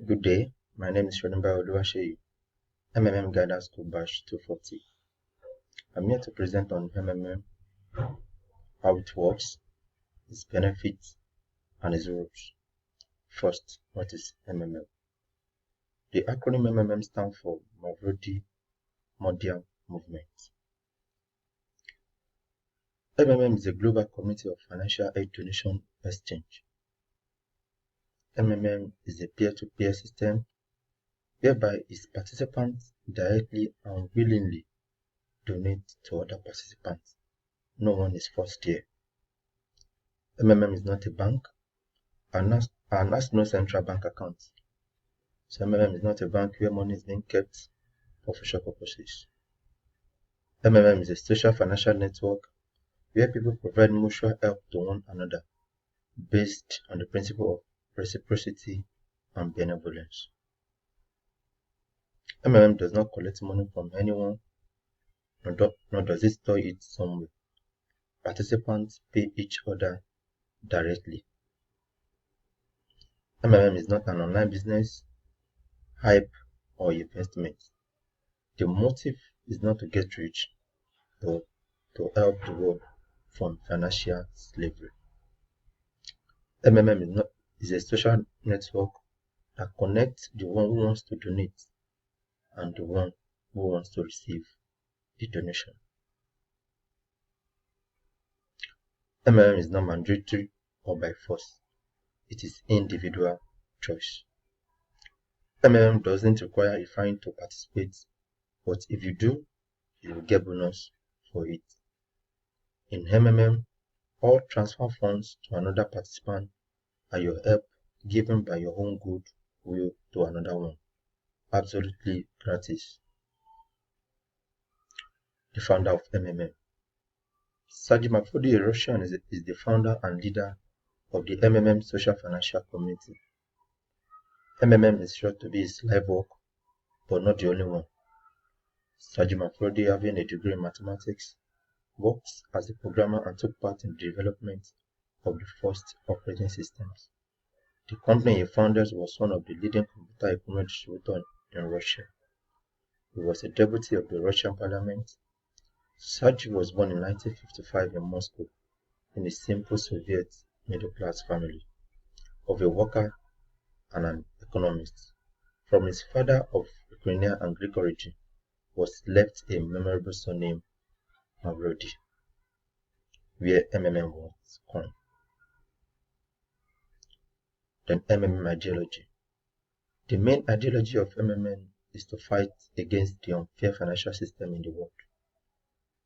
Good day, my name is Shodimba Oluwaseyi, MMM Guidance School Batch 240. I'm here to present on MMM, how it works, its benefits, and its rules. First, what is MMM? The acronym MMM stands for Mavrodi Mondial Movement. MMM is a global community of financial aid donation exchange. MMM is a peer-to-peer system whereby its participants directly and willingly donate to other participants. No one is forced here. MMM is not a bank and has no central bank account. So MMM is not a bank where money is being kept for official purposes. MMM is a social financial network where people provide mutual help to one another based on the principle of reciprocity and benevolence. MMM does not collect money from anyone, nor does it store it somewhere. Participants pay each other directly. MMM is not an online business, hype, or investment. The motive is not to get rich, but to help the world from financial slavery. MMM is a social network that connects the one who wants to donate and the one who wants to receive the donation. MMM is not mandatory or by force. It is individual choice. MMM doesn't require a fine to participate, but if you do, you will get bonus for it. In MMM, all transfer funds to another participant are your help given by your own good will to another one. Absolutely gratis. The founder of MMM. Sergey Mafodi, a Russian, is the founder and leader of the MMM social financial community. MMM is sure to be his life work, but not the only one. Sergey Mafodi, having a degree in mathematics, works as a programmer and took part in the development of the first operating systems. The company he founded was one of the leading computer equipment distributors in Russia. He was a deputy of the Russian parliament. Sergey was born in 1955 in Moscow in a simple Soviet middle-class family of a worker and an economist. From his father of Ukrainian and Greek origin was left a memorable surname, Mavrodi, where MMM was coined. Then MMM ideology. The main ideology of MMM is to fight against the unfair financial system in the world.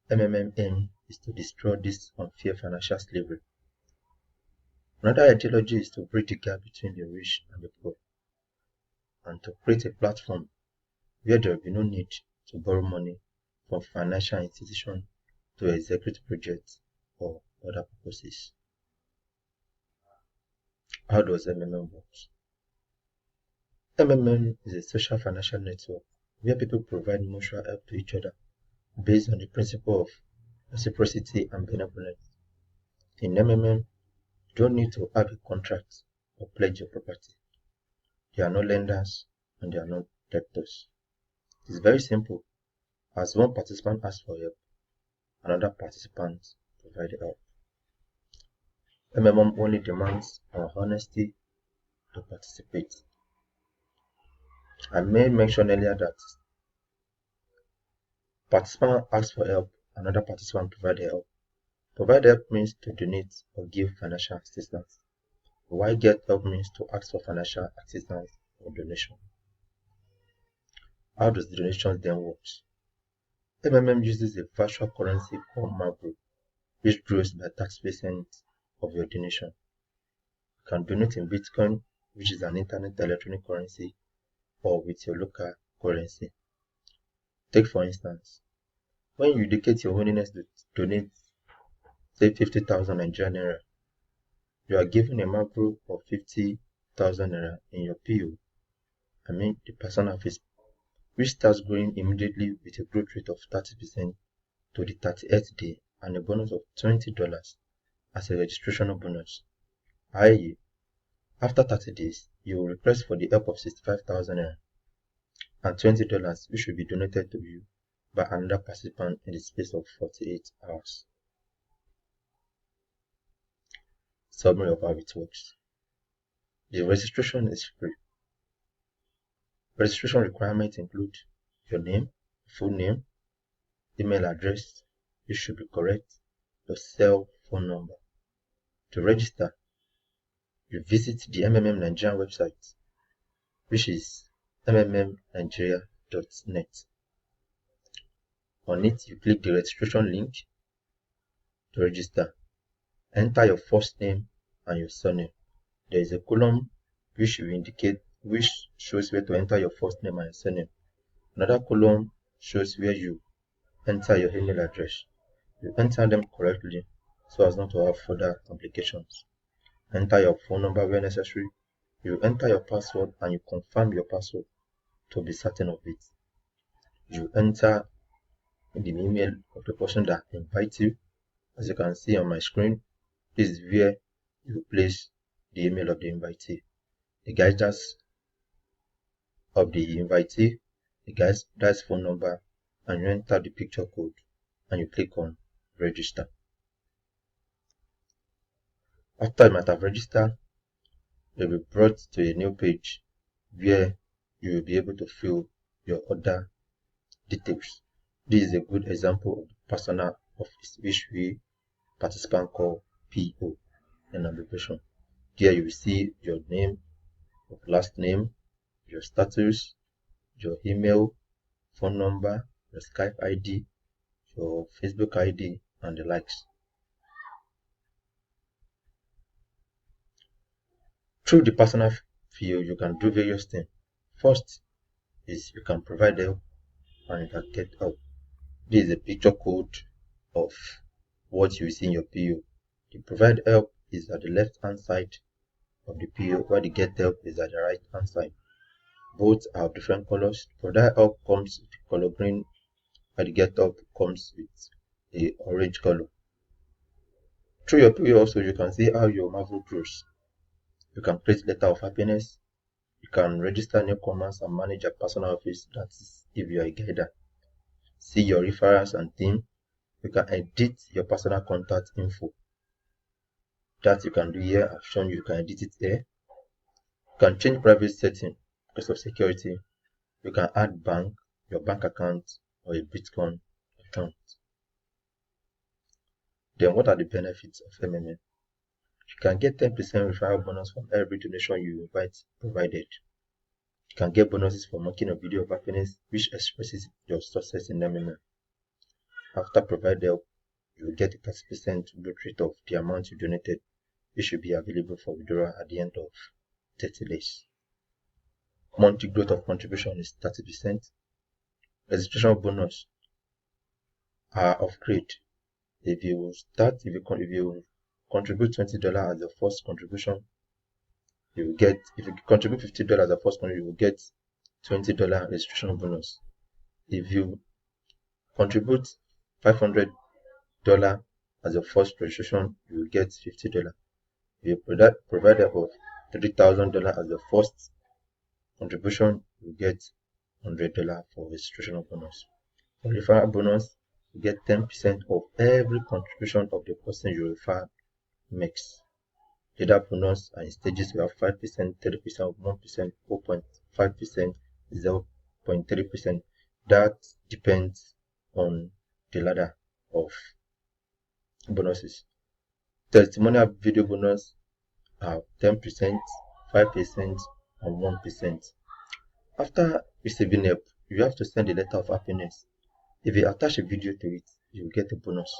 MMM aim is to destroy this unfair financial slavery. Another ideology is to bridge the gap between the rich and the poor, and to create a platform where there will be no need to borrow money from financial institutions to execute projects or other purposes. How does MMM work? MMM is a social financial network where people provide mutual help to each other based on the principle of reciprocity and benevolence. In MMM, you don't need to have a contract or pledge your property. There are no lenders and there are no debtors. It's very simple. As one participant asks for help, another participant provides help. MMM only demands our honesty to participate. I made mention earlier that participant asks for help, another participant provides help. Provide help means to donate or give financial assistance, while get help means to ask for financial assistance or donation. How does the donation then work? MMM uses a virtual currency called Mavro, which grows by 30% of your donation. You can donate in Bitcoin, which is an internet electronic currency, or with your local currency. Take for instance, when you indicate your willingness to donate, say 50,000 Nigerian naira, you are given a Mavro of 50,000 naira in your PO. The personal office, which starts growing immediately with a growth rate of 30% to the 38th day and a bonus of $20 as a registration bonus, i.e., After 30 days, you will request for the help of 65,000 naira and $20, which will be donated to you by another participant in the space of 48 hours. Summary of how it works. The registration is free. Registration requirements include your name, full name, email address, which should be correct, your cell phone number. To register, you visit the MMM Nigerian website, which is mmmnigeria.net. On it, you click the registration link to register. Enter your first name and your surname. There is a column which will indicate which shows where to enter your first name and your surname. Another column shows where you enter your email address. You enter them correctly so as not to have further complications. Enter your phone number where necessary. You enter your password and you confirm your password to be certain of it. You enter the email of the person that invites you. As you can see on my screen, this is where you place the email of the invitee, the guy's of the invitee, the guy's phone number, and you enter the picture code and you click on register. After you might have registered, you'll be brought to a new page where you will be able to fill your other details. This is a good example of the personal office, which we participant call PO in abbreviation. Here you will see your name, your last name, your status, your email, phone number, your Skype ID, your Facebook ID, and the likes. Through the personal field, you can do various things. First is you can provide help and you can get help. This is a picture code of what you see in your PO. The provide help is at the left hand side of the PO, while the get help is at the right hand side. Both are different colors. Provide help comes with color green, while the get help comes with a orange color. Through your PO also, you can see how your Marvel grows. You can create letter of happiness. You can register newcomers and manage a personal office, that is if you are a guider. See your referrals and team. You can edit your personal contact info. That you can do here. I've shown you can edit it here. You can change private setting because of security. You can add your bank account, or a Bitcoin account. Then what are the benefits of MMM? You can get 10% referral bonus from every donation you invite provided. You can get bonuses for making a video of happiness which expresses your success in MMM. After provide help, you will get a 30% growth rate of the amount you donated, which should be available for withdrawal at the end of 30 days. Monthly growth of contribution is 30%. Registration bonus are of grade. If you contribute $20 as your first contribution, you will get, if you contribute $50 as a first contribution, you will get $20 registration bonus. If you contribute $500 as your first registration, you will get $50. If you provide about $3,000 as your first contribution, you will get $100 for registration bonus. For referral bonus, you get 10% of every contribution of the person you refer makes. Data bonus are in stages. We have 5%, 3%, 1%, 4.5%, 0.3%. That depends on the ladder of bonuses. Testimonial video bonus are 10%, 5%, and 1%. After receiving help, you have to send a letter of happiness. If you attach a video to it, you will get a bonus.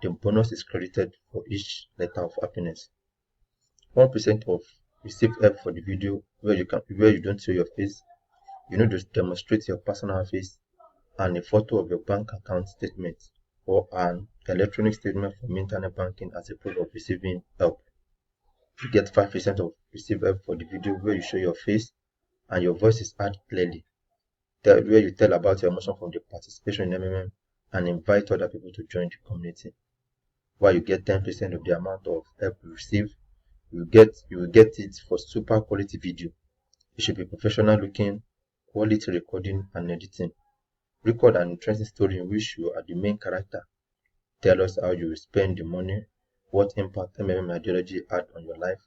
The bonus is credited for each letter of happiness. 1% of received help for the video where you don't show your face. You need to demonstrate your personal face and a photo of your bank account statement or an electronic statement from internet banking as a proof of receiving help. You get 5% of received help for the video where you show your face and your voice is heard clearly, where you tell about your emotion from the participation in MMM and invite other people to join the community. While you get 10% of the amount of help you receive, You will get it for super quality video. It should be professional looking, quality recording and editing. Record an interesting story in which you are the main character. Tell us how you will spend the money, what impact MMM ideology had on your life,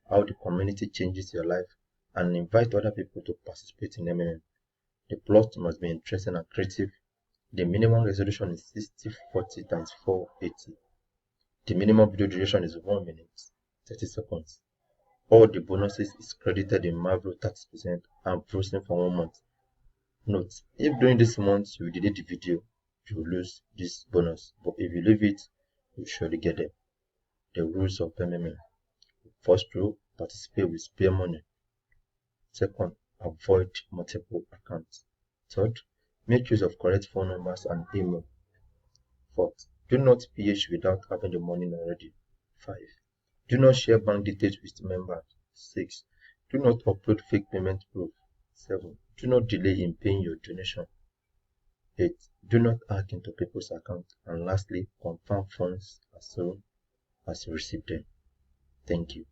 how the community changes your life, and invite other people to participate in MMM. The plot must be interesting and creative. The minimum resolution is 6040 x 480. The minimum video duration is 1 minute, 30 seconds. All the bonuses is credited in Marvel 30% and frozen for 1 month. Note, if during this month you delete the video, you will lose this bonus, but if you leave it, you will surely get them. The rules of MMM. First rule, participate with spare money. Second, avoid multiple accounts. Third, make use of correct phone numbers and email. Fourth, do not PH without having the money already. 5. Do not share bank details with members. 6. Do not upload fake payment proof. 7. Do not delay in paying your donation. 8. Do not hack into people's accounts. And lastly, confirm funds as soon as you receive them. Thank you.